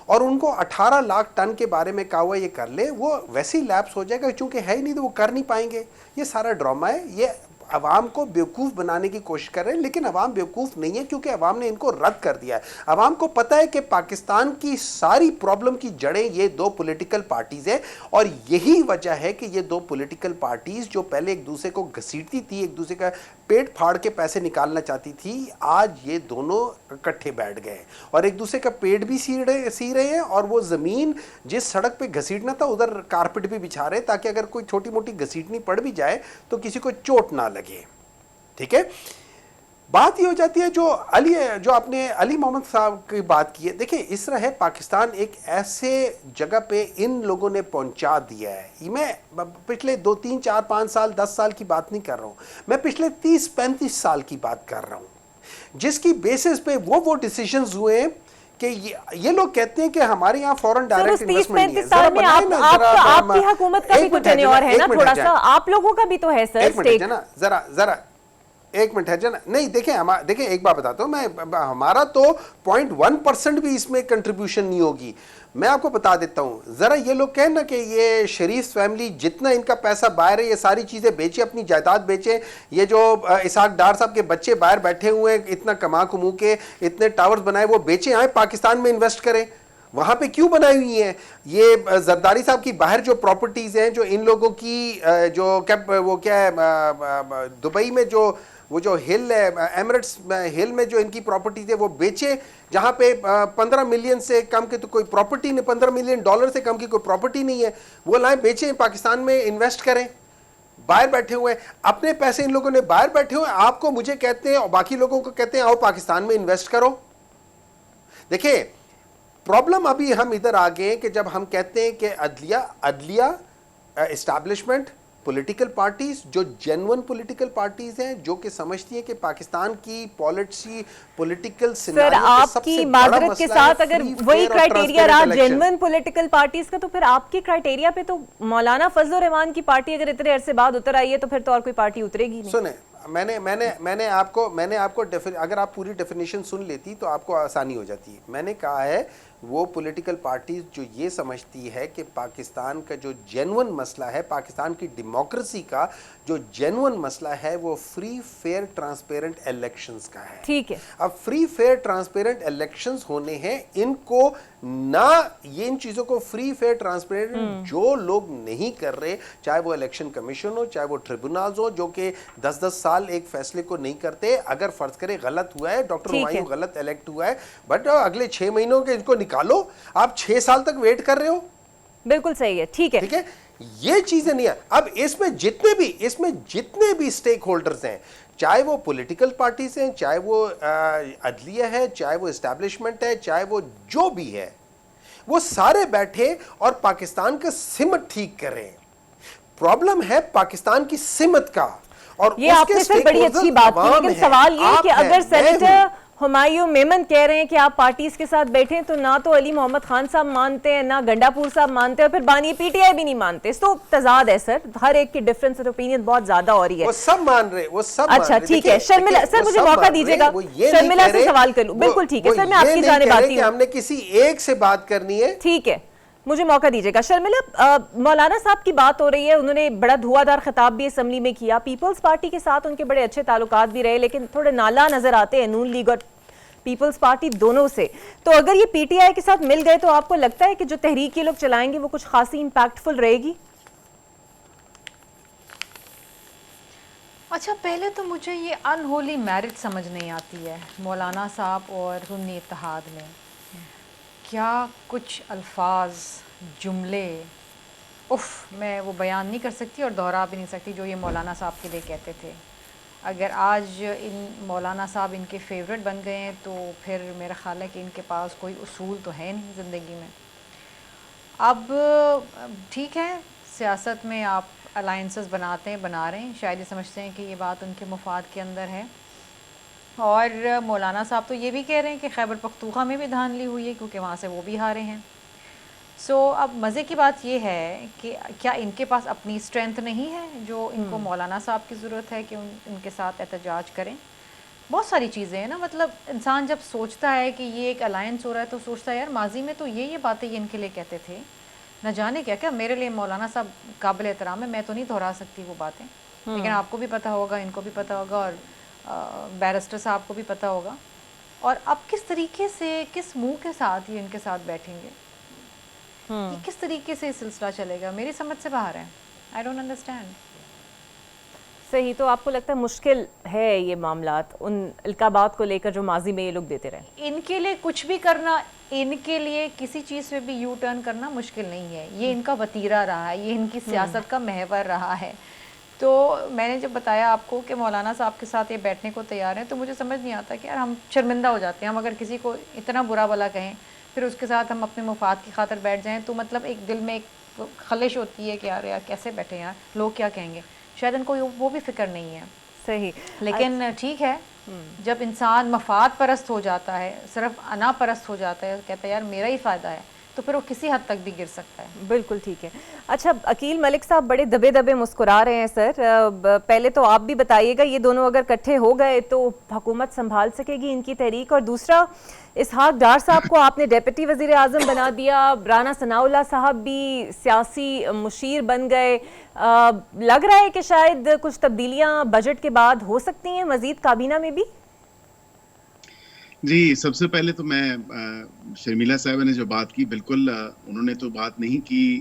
और उनको 18 लाख टन के बारे में कहा हुआ ये कर ले, वो वैसे ही लैप्स हो जाएगा, चूंकि है ही नहीं तो वो कर नहीं पाएंगे। ये सारा ड्रामा है, ये अवाम को बेवकूफ़ बनाने की कोशिश कर रहे हैं, लेकिन अवाम बेवकूफ़ नहीं है क्योंकि अवाम ने इनको रद्द कर दिया है। अवाम को पता है कि पाकिस्तान की सारी प्रॉब्लम की जड़ें ये दो पॉलिटिकल पार्टीज़ है, और यही वजह है कि ये दो पॉलिटिकल पार्टीज़ जो पहले एक दूसरे को घसीटती थी, एक दूसरे का पेट फाड़ के पैसे निकालना चाहती थी, आज ये दोनों इकट्ठे बैठ गए और एक दूसरे का पेट भी सी रहे हैं, और वो ज़मीन जिस सड़क पे घसीटना था उधर कारपेट भी बिछा रहे हैं, ताकि अगर कोई छोटी मोटी घसीटनी पड़ भी जाए तो किसी को चोट ना लगे। ठीक है, बात ये हो जाती है जो आपने अली मोहम्मद साहब की बात की है। देखिए इस तरह है, पाकिस्तान एक ऐसे जगह पे इन लोगों ने पहुंचा दिया है। मैं पिछले 2, 3, 4, 5 साल 10 साल की बात नहीं कर रहा हूं, मैं पिछले 30-35 साल की बात कर रहा हूं, जिसकी बेसिस पे वो डिसीजंस हुए कि ये लोग कहते हैं कि हमारे यहाँ फॉरेन डायरेक्ट इन्वेस्टमेंट नहीं है। साल में आपकी हुकूमत का भी कुछ और है ना, थोड़ा सा आप लोगों का भी तो है सर स्टेक। जरा एक मिनट है जना, नहीं देखिए एक बात बताता हूँ मैं, हमारा तो 0.1% भी इसमें कंट्रीब्यूशन नहीं होगी। मैं आपको बता देता हूँ, जरा ये लोग कहें ना कि ये शरीफ फैमिली जितना इनका पैसा बाहर है, ये सारी चीजें बेचे, अपनी जायदाद बेचे, ये जो इसाक डार साहब के बच्चे बाहर बैठे हुए हैं, इतना कमा कुमू के इतने टावर्स बनाए, वो बेचे आए पाकिस्तान में इन्वेस्ट करें। वहां पे क्यों बनाई हुई है ये जरदारी साहब की बाहर जो प्रॉपर्टीज हैं, जो इन लोगों की दुबई में वो जो हिल है, एमिरेट्स हिल में जो इनकी प्रॉपर्टीज है वो बेचे, जहां पे 15 मिलियन से कम की तो कोई प्रॉपर्टी नहीं, $15 मिलियन से कम की कोई प्रॉपर्टी नहीं है, वो लाए बेचे, पाकिस्तान में इन्वेस्ट करें। बाहर बैठे हुए हैं, अपने पैसे इन लोगों ने बाहर बैठे हुए, आपको मुझे कहते हैं और बाकी लोगों को कहते हैं आओ पाकिस्तान में इन्वेस्ट करो। देखिए प्रॉब्लम अभी हम इधर आ गए कि जब हम कहते हैं कि अदलिया एस्टैब्लिशमेंट, पॉलिटिकल पार्टीज जो जेन्युइन पॉलिटिकल पार्टीज हैं, जो कि समझती हैं कि पाकिस्तान की पॉलिसी पॉलिटिकल सर आपकी माजरत के साथ अगर वही क्राइटेरिया रहा जेन्युइन पॉलिटिकल पार्टीज का, तो फिर आपके क्राइटेरिया पे तो मौलाना फजल रहमान की पार्टी अगर इतने अरसे बाद उतर आई है तो फिर तो और कोई पार्टी उतरेगी नहीं। सुने, मैंने आपको अगर आप पूरी डेफिनेशन सुन लेती तो आपको आसानी हो जाती है। मैंने कहा है वो पॉलिटिकल पार्टीज जो ये समझती है कि पाकिस्तान का जो जेन्युइन मसला है, पाकिस्तान की डेमोक्रेसी का जो जेन्युइन मसला है, वो फ्री फेयर ट्रांसपेरेंट इलेक्शंस का है। ठीक है, अब फ्री फेयर ट्रांसपेरेंट इलेक्शंस होने हैं, इनको ना ये इन चीजों को फ्री फेयर ट्रांसपेरेंट जो लोग नहीं कर रहे, चाहे वो इलेक्शन कमीशन हो, चाहे वो ट्रिब्यूनल्स हो, जो कि 10-10 साल एक फैसले को नहीं करते। अगर फर्ज करे गलत हुआ है, डॉक्टर हुमायूं गलत इलेक्ट हुआ है, बट अगले 6 महीनों के इनको निकालो, आप 6 साल तक वेट कर रहे हो। बिल्कुल सही है, ठीक है, ये चीजें नहीं है। अब इसमें जितने भी स्टेक होल्डर्स हैं, चाहे वो पॉलिटिकल पार्टीज हैं, चाहे वो अदलिया है, चाहे वो एस्टैब्लिशमेंट है, चाहे वो जो भी है, वो सारे बैठे और पाकिस्तान का सिमत ठीक कर रहे हैं। प्रॉब्लम है पाकिस्तान की सिमत का। और ये आपने सर बड़ी अच्छी बात की, लेकिन सवाल ये कि अगर सेनेटर हुमायूं मेमन कह रहे हैं कि आप पार्टीज के साथ बैठे, तो ना तो अली मोहम्मद खान साहब मानते हैं, ना गंडापुर साहब मानते हैं, और फिर बानी पीटीआई भी नहीं मानते। तो तजाद है सर, हर एक की डिफरेंस ऑफ ओपिनियन बहुत ज्यादा हो रही है। वो सब मान रहे, वो सब अच्छा ठीक है। शर्मिला सर, मुझे मौका दीजिएगा, शर्मिला से सवाल कर लूं। बिल्कुल ठीक है सर, मैं आपकी जानिब आती हूं। हमने किसी एक से बात करनी है, ठीक है, मुझे मौका दीजिएगा। शर्मिला, मौलाना साहब की बात हो रही है, उन्होंने बड़ा धुआंधार खिताब भी असेंबली में किया। पीपल्स पार्टी के साथ उनके बड़े अच्छे ताल्लुकात भी रहे, लेकिन थोड़े नाला नजर आते हैं नून लीग और पीपल्स पार्टी दोनों से। तो अगर ये पीटीआई के साथ मिल गए, तो आपको लगता है कि जो तहरीक ये लोग चलाएंगे वो कुछ खासी इंपैक्टफुल रहेगी? अच्छा, पहले तो मुझे ये अनहोली मैरिज समझ नहीं आती है मौलाना साहब और सुन्नी इत्तेहाद में। क्या कुछ अल्फाज, जुमले, मैं वो बयान नहीं कर सकती और दोहरा भी नहीं सकती जो ये मौलाना साहब के लिए कहते थे। अगर आज इन मौलाना साहब इनके फेवरेट बन गए हैं, तो फिर मेरा ख्याल है कि इनके पास कोई उसूल तो है नहीं ज़िंदगी में। अब ठीक है, सियासत में आप अलाइंसेस बना रहे हैं, शायद ये समझते हैं कि ये बात उनके मुफाद के अंदर है। और मौलाना साहब तो ये भी कह रहे हैं कि खैबर पख्तूनख्वा में भी धांधली हुई है, क्योंकि वहाँ से वो भी हारे हैं। अब मज़े की बात ये है कि क्या इनके पास अपनी स्ट्रेंथ नहीं है जो इनको मौलाना साहब की ज़रूरत है कि उनके साथ एहतजाज करें? बहुत सारी चीज़ें हैं ना, मतलब इंसान जब सोचता है कि ये एक अलायंस हो रहा है, तो सोचता है यार माजी में तो ये बातें ये इनके लिए कहते थे, न जाने क्या क्या। मेरे लिए मौलाना साहब काबिल एहतराम है, मैं तो नहीं दोहरा सकती वो बातें, लेकिन आपको भी पता होगा, इनको भी पता होगा, और बैरिस्टर साहब को भी पता होगा। और अब किस तरीके से, किस मुंह के साथ ये इनके साथ बैठेंगे, ये किस तरीके से सिलसिला चलेगा, मेरी समझ से बाहर है। I don't understand. सही, तो आपको लगता है मुश्किल है ये मामलात उन इल्काबात को लेकर जो माजी में ये लोग देते रहे? इनके लिए कुछ भी करना, इनके लिए किसी चीज़ पे भी यू टर्न करना मुश्किल नहीं है। ये इनका वतीरा रहा है, ये इनकी सियासत का महवर रहा है। तो मैंने जब बताया आपको कि मौलाना साहब के साथ ये बैठने को तैयार हैं, तो मुझे समझ नहीं आता कि यार हम शर्मिंदा हो जाते हैं। हम अगर किसी को इतना बुरा भला कहें, फिर उसके साथ हम अपने मुफाद की खातिर बैठ जाएं, तो मतलब एक दिल में एक खलिश होती है कि यार कैसे बैठे यार, लोग क्या कहेंगे। शायद इनको वो भी फिक्र नहीं है। सही, लेकिन ठीक है, जब इंसान मफाद परस्त हो जाता है, सिर्फ अना परस्त हो जाता है, कहता है यार मेरा ही फ़ायदा है, तो फिर वो किसी हद तक भी गिर सकता है। बिल्कुल ठीक है। अच्छा, अकील मलिक साहब बड़े दबे दबे मुस्कुरा रहे हैं सर। पहले तो आप भी बताइएगा, ये दोनों अगर इकट्ठे हो गए तो हुकूमत संभाल सकेगी इनकी तहरीक? और दूसरा, इसहाक डार साहब को आपने डेप्यूटी वजीर आज़म बना दिया, राना सनाउल्लाह साहब भी सियासी मुशीर बन गए। लग रहा है कि शायद कुछ तब्दीलियां बजट के बाद हो सकती हैं मजीद काबीना में भी? जी, सबसे पहले तो मैं शर्मिला साहब ने जो बात की, बिल्कुल उन्होंने तो बात नहीं की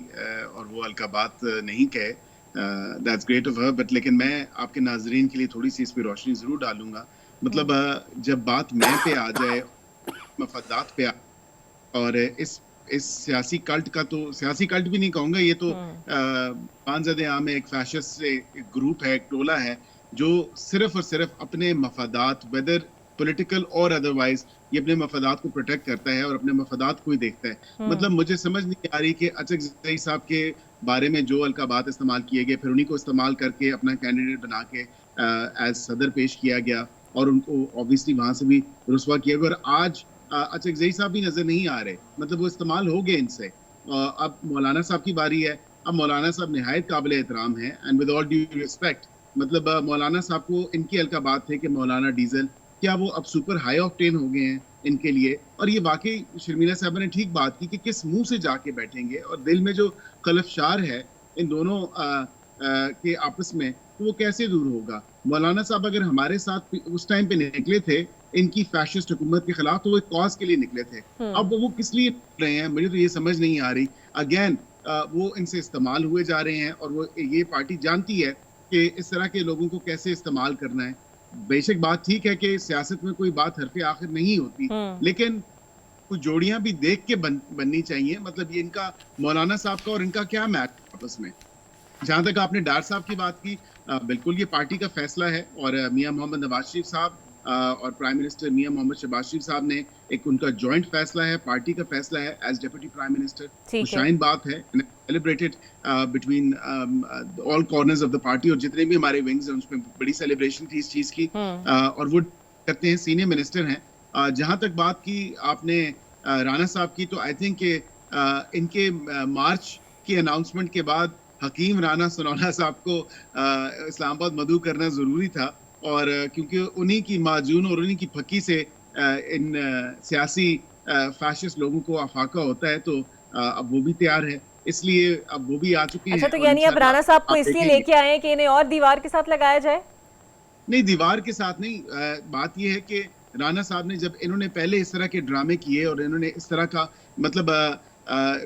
और वो हल्का बात नहीं कहे, that's great of her, but लेकिन मैं आपके नाजरीन के लिए थोड़ी सी इस पर रोशनी ज़रूर डालूंगा। मतलब जब बात मैं पे आ जाए, मफादात पे आ, और इस सियासी कल्ट का, तो सियासी कल्ट भी नहीं कहूँगा, ये तो पानज़दे आम एक फैशिस्ट ग्रुप है, एक टोला है, जो सिर्फ और सिर्फ अपने मफादात, वेदर पॉलिटिकल और अदरवाइज, ये अपने मफादात को प्रोटेक्ट करता है और अपने मफादात को ही देखता है। मतलब मुझे समझ नहीं आ रही कि अचकज़ई साहब के बारे में जो अलकाबात इस्तेमाल किए गए, फिर उन्हीं को इस्तेमाल करके अपना कैंडिडेट बना के एज सदर पेश किया गया, और उनको ऑब्वियसली वहां से भी रुस्वा किया गया, और आज अचकज़ई साहब भी नजर नहीं आ रहे, मतलब वो इस्तेमाल हो गए इनसे। अब मौलाना साहब की बारी है। अब मौलाना साहब निहायत काबिल एहतराम है, and with all due respect, मतलब मौलाना साहब को इनकी अलकाबात थे कि मौलाना डीजल, क्या वो अब सुपर हाई ऑक्टेन हो गए हैं इनके लिए? और ये वाकई शर्मिला साहब ने ठीक बात की कि किस मुंह से जाके बैठेंगे, और दिल में जो खलफशार है इन दोनों के आपस में, तो वो कैसे दूर होगा? मौलाना साहब अगर हमारे साथ उस टाइम पे निकले थे इनकी फैशिस्ट हुकूमत के खिलाफ, तो वो एक कॉज के लिए निकले थे। अब वो किस लिए रहे हैं, मुझे तो ये समझ नहीं आ रही। अगेन वो इनसे इस्तेमाल हुए जा रहे हैं, और वो ये पार्टी जानती है कि इस तरह के लोगों को कैसे इस्तेमाल करना है। बेशक बात ठीक है कि सियासत में कोई बात हरफे आखिर नहीं होती, लेकिन कुछ जोड़ियां भी देख के बननी चाहिए। मतलब ये इनका, मौलाना साहब का और इनका क्या मैच आपस में? जहां तक आपने डार साहब की बात की, बिल्कुल ये पार्टी का फैसला है और मियां मोहम्मद नवाज शरीफ साहब और प्राइम मिनिस्टर मियां मोहम्मद शहबाज शरीफ साहब ने एक उनका जॉइंट फैसला है, पार्टी का फैसला है एज डिप्टी प्राइम मिनिस्टर। ठीक है। शाइन बात है, celebrated between all corners of the party, और जितने भी हमारे विंग्स हैं उसमें बड़ी सेलिब्रेशन थी इस चीज की, और वो करते हैं, सीनियर मिनिस्टर हैं। जहां तक बात की आपने राणा साहब की, तो आई थिंक इनके मार्च की अनाउंसमेंट के बाद हकीम राणा सनौला साहब को इस्लामाबाद मदऊ करना जरूरी था, और क्योंकि उन्हीं की माजून और उन्हीं की फकी से इन सियासी फैशिस्ट लोगों को आफाका होता है, तो अब वो भी तैयार है, इसलिए अब वो भी आ चुके हैं। अच्छा, तो यानी अब राणा साहब को इसलिए लेके आए हैं कि इन्हें और दीवार के साथ लगाया जाए? नहीं, दीवार के साथ नहीं, बात यह है कि राणा साहब ने जब इन्होंने पहले इस तरह के ड्रामे किए और इन्होंने इस तरह का मतलब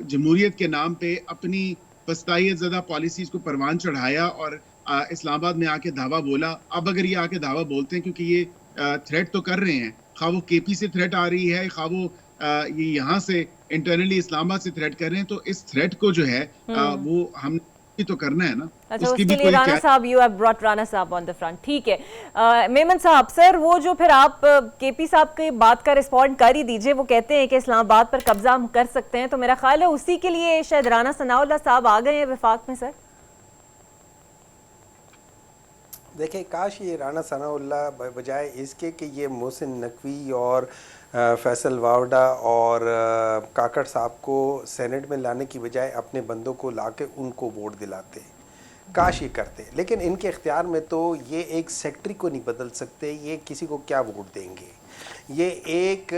जमहूरियत के नाम पे अपनी फस्तायत ज़दा पॉलिसीज को परवान चढ़ाया और इस्लामाबाद में आके दावा बोला, अब अगर ये आके दावा बोलते हैं, क्योंकि ये थ्रेट तो कर रहे हैं, खा वो केपी से थ्रेट आ रही है, खा वो ये यहाँ से इंटरनली इस्लामाबाद से थ्रेट कर रहे हैं, तो इस थ्रेट को जो है वो हम तो करना है ना। अच्छा, उसके लिए राणा साहब, यू हैव ब्रॉट राणा साहब ऑन द फ्रंट, ठीक है। मेमन साहब, सर वो जो फिर आप केपी साहब की बात का रिस्पॉन्ड कर ही दीजिए, वो कहते हैं कि इस्लामाबाद पर कब्जा हम कर सकते हैं, तो मेरा ख्याल है उसी के लिए शायद राणा सनाउल्लाह साहब आ गए हैं वफाक में। सर देखिए, काश ये राणा सनाउल्लाह बजाय इसके कि ये मोहसिन नकवी और फैसल वावडा और काकड़ साहब को सेनेट में लाने की बजाय अपने बंदों को लाके उनको वोट दिलाते, काश ये करते। लेकिन इनके इख्तियार में तो ये एक सेक्रेटरी को नहीं बदल सकते, ये किसी को क्या वोट देंगे, ये एक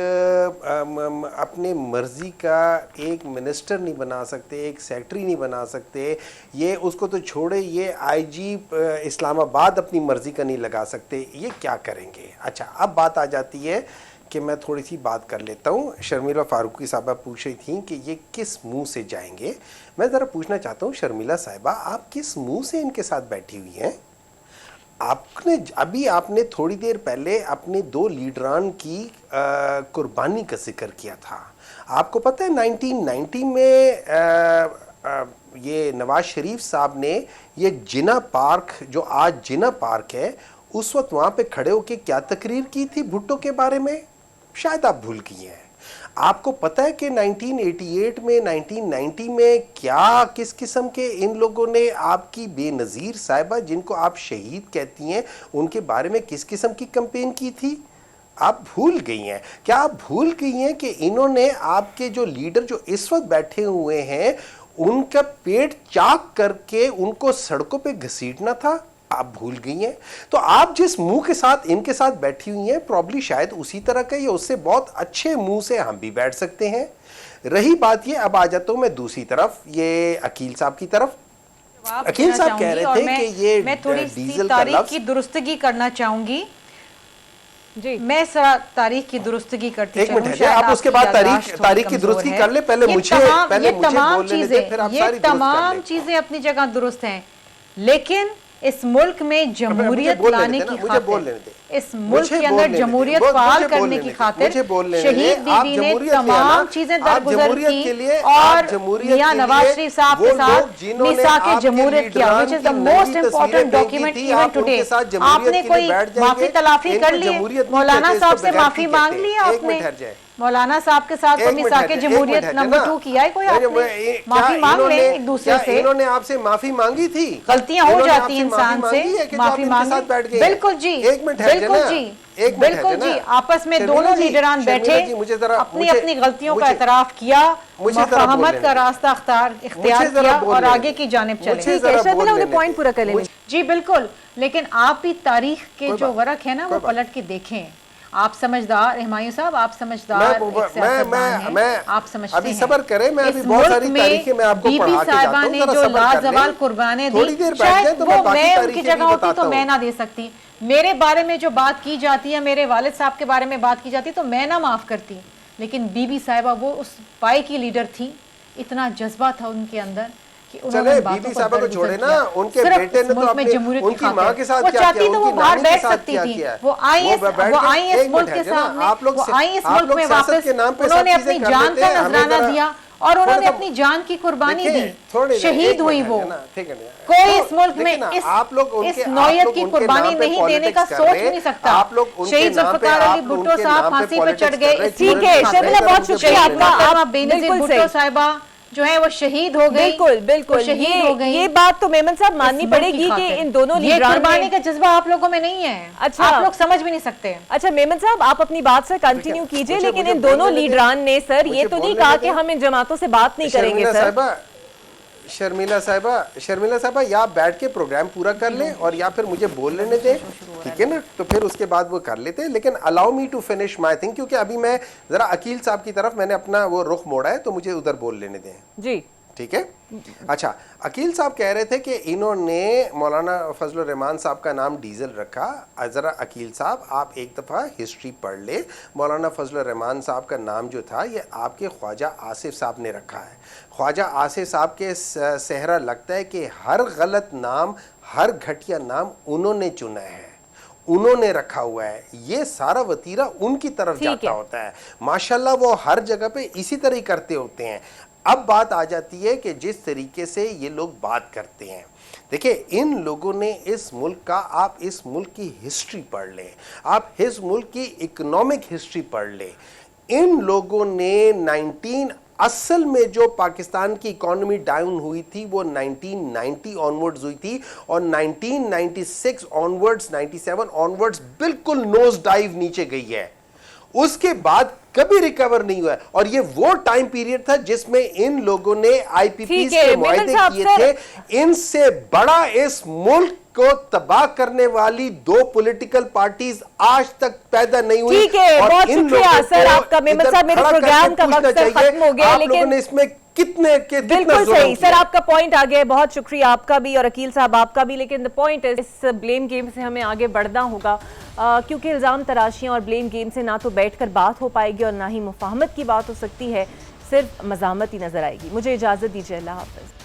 अपने मर्ज़ी का एक मिनिस्टर नहीं बना सकते, एक सेक्रेटरी नहीं बना सकते, ये उसको तो छोड़े, ये आईजी इस्लामाबाद अपनी मर्ज़ी का नहीं लगा सकते, ये क्या करेंगे। अच्छा, अब बात आ जाती है कि मैं थोड़ी सी बात कर लेता हूँ। शर्मिला फारूकी साहबा पूछ रही थी कि ये किस मुंह से जाएंगे। मैं ज़रा पूछना चाहता हूँ शर्मिला साहिबा, आप किस मुंह से इनके साथ बैठी हुई हैं? आपने थोड़ी देर पहले अपने 2 लीडरान की कुर्बानी का जिक्र किया था। आपको पता है 1990 में ये नवाज शरीफ साहब ने ये जिना पार्क, जो आज जिना पार्क है, उस वक्त वहाँ पे खड़े होकर क्या तकरीर की थी भुट्टो के बारे में, शायद आप भूल गई हैं। आपको पता है कि 1988 में 1990 में क्या किस किस्म के इन लोगों ने आपकी बेनज़ीर साहिबा, जिनको आप शहीद कहती हैं, उनके बारे में किस किस्म की कैंपेन की थी? आप भूल गई हैं। क्या आप भूल गई हैं कि इन्होंने आपके जो लीडर जो इस वक्त बैठे हुए हैं, उनका पेट चाक करके उनको सड़कों पे घसीटना था? आप भूल गई हैं। तो आप जिस मुंह के साथ इनके साथ बैठी हुई हैं, प्रॉब्ली शायद उसी तरह का या उससे बहुत अच्छे मुंह से हम भी बैठ सकते हैं। रही बात ये, अब आ जाता हूं मैं दूसरी तरफ, ये अकील साहब की तरफ। अकील साहब कह रहे थे कि ये मैं थोड़ी सी तारीख की दुरुस्तगी करना चाहूंगी जी। मैं जरा तारीख की दुरुस्तगी करती हूं। एक मिनट, आप उसके बाद तारीख की दुरुस्तगी कर ले, पहले मुझे बोलने दे, फिर आप सारी तमाम चीजें अपनी जगह दुरुस्त हैं, लेकिन इस मुल्क में जमहूरियत लाने की खातिर, इस मुल्क के अंदर जमहूरियत बहाल करने की खातिर शहीद बीबी ने तमाम चीजें दरगुजर की और मियां नवाज शरीफ साहब के साथ मिसाके जमहूरियत किया, which is the most important document even today. आपने कोई माफी तलाफी कर ली, मौलाना साहब से माफी मांग ली आपने, मौलाना साहब के साथ मिसाके जमहूरियत नंबर 2 किया है कोई आपने? माफी मांग ले एक दूसरे से। इन्होंने आपसे माफी मांगी थी? गलतियां हो जाती हैं इंसान से, माफी मांग। बिल्कुल जी, बिल्कुल जी, बिल्कुल जी। आपस में दोनों लीडरान बैठे, अपनी अपनी गलतियों का एतराफ किया, मुफाहमत का रास्ता इख्तियार किया और आगे की जानिब चले। पॉइंट पूरा कर लेंगे जी बिल्कुल। लेकिन आप भी तारीख के जो वरक है ना, वो पलट के देखें। आप समझदार हुमायूं साहब, आप समझदार, आप समझते अभी सब्र करें, मैं अभी बहुत सारी तारीखें मैं आपको पढ़ा के जाता हूं, ने जो लाजवाल कुर्बानी दी, शायद वो मैं उनकी जगह होती तो मैं ना दे सकती। मेरे बारे में जो बात की जाती है, मेरे वालिद साहब के बारे में बात की जाती तो मैं ना माफ करती, लेकिन बीबी साहिबा वो उस पाई की लीडर थी, इतना जज्बा था उनके अंदर। चले बीबी साहबा को छोड़े ना, उनके बेटे ने तो अपने उनकी मां के साथ क्या किया, तो वो बाहर बैठ सकती थी, वो आई इस मुल्क के सामने, वो आई इस मुल्क में वापस, उन्होंने अपनी जान का नजराना दिया और उन्होंने थोड़ा सा- अपनी जान की कुर्बानी देखिए, दी, थोड़ी शहीद एक हुई मिनट वो। है ना, ठीक है ना। कोई तो इस मुल्क में देखिए ना, आप लोग इस उनके- आप नौयत लोग की उनके कुर्बानी नाम पे नहीं देने का politics कर सोच रहे भी नहीं हैं। सकता। आप लोग उनके शहीद नाम पे- जुल्फकार आप अली लोग भुट्टो उनके साहब नाम पे फांसी पे politics चढ़ गए, कर रहे हैं। इसी ठीक है, के शर्मिला, खातिर बहुत उनके शुक्रिया बेटे आपका। मोहतरमा आप बेनज़ीर बिल्कुल भुट्टो सही। साहिबा जो है वो शहीद हो गई, बिल्कुल बिल्कुल, वो शहीद हो गई। ये बात तो मेमन साहब माननी इस मुल्क की पड़ेगी कि खातिर। इन दोनों ये लीडरान कुर्बानी ने। का जज्बा आप लोगों में नहीं है। अच्छा। आप लोग समझ भी नहीं सकते। अच्छा मेमन साहब, आप अपनी बात से कंटिन्यू कीजिए, मुझे- लेकिन मुझे इन दोनों बोलने दें। लीडरान ने सर ये मुझे तो नहीं बोलने कहा दें। कि हम इन जमातों से बात नहीं करेंगे शर्मिला सर। साहिबा या आप बैठ के प्रोग्राम पूरा कर लें और या फिर मुझे बोल लेने दें, ठीक है ना, तो फिर उसके बाद वो कर लेते हैं। लेकिन allow me to finish my thing, क्योंकि अभी मैं जरा अकील साहब की तरफ मैंने अपना वो रुख मोड़ा है, तो मुझे उधर बोल लेने दें, जी ठीक है। अच्छा, अकील साहब कह रहे थे कि इन्होंने मौलाना फजलुर रहमान साहब का नाम डीजल रखा। जरा अकील साहब आप एक दफ़ा हिस्ट्री पढ़ ले। मौलाना फजलुर रहमान साहब का नाम जो था ये आपके ख्वाजा आसिफ साहब ने रखा है। ख्वाजा आसिफ साहब के सेहरा लगता है कि हर गलत नाम, हर घटिया नाम उन्होंने चुना है, उन्होंने रखा हुआ है। ये सारा वतीरा उनकी तरफ जाता होता है। माशाल्लाह वो हर जगह पे इसी तरह ही करते होते हैं। अब बात आ जाती है कि जिस तरीके से ये लोग बात करते हैं, देखिए इन लोगों ने इस मुल्क का, आप इस मुल्क की हिस्ट्री पढ़ लें, आप इस मुल्क की इकोनॉमिक हिस्ट्री पढ़ लें। इन लोगों ने असल में जो पाकिस्तान की इकोनॉमी डाउन हुई थी वो 1990 ऑनवर्ड्स हुई थी, और 1996 ऑनवर्ड्स, 97 ऑनवर्ड्स बिल्कुल नोज डाइव नीचे गई है। उसके बाद कभी रिकवर नहीं हुआ है। और ये वो टाइम पीरियड था जिसमें इन लोगों ने आईपीपी के मुआहदे किए थे। इनसे बड़ा इस मुल्क को तबाह करने वाली दो पॉलिटिकल पार्टीज आज तक पैदा नहीं हुई। ठीक है, और बहुत इन शुक्रिया लोगों सर को आपका। मेमन इधर साहब, मेरे खड़ा प्रोग्राम करके का पूछना वक्त चाहिए, खत्म हो गया, आप लोगों लेकिन ने इसमें कितने बिल्कुल सही सर, आपका पॉइंट आ गया। बहुत शुक्रिया आपका भी और अकील साहब आपका भी। लेकिन द पॉइंट है, इस ब्लेम गेम से हमें आगे बढ़ना होगा, क्योंकि इल्ज़ाम तराशियां और ब्लेम गेम से ना तो बैठकर बात हो पाएगी और ना ही मुफाहमत की बात हो सकती है, सिर्फ मज़ामत ही नजर आएगी। मुझे इजाज़त दीजिए, अल्लाह हाफ़िज़।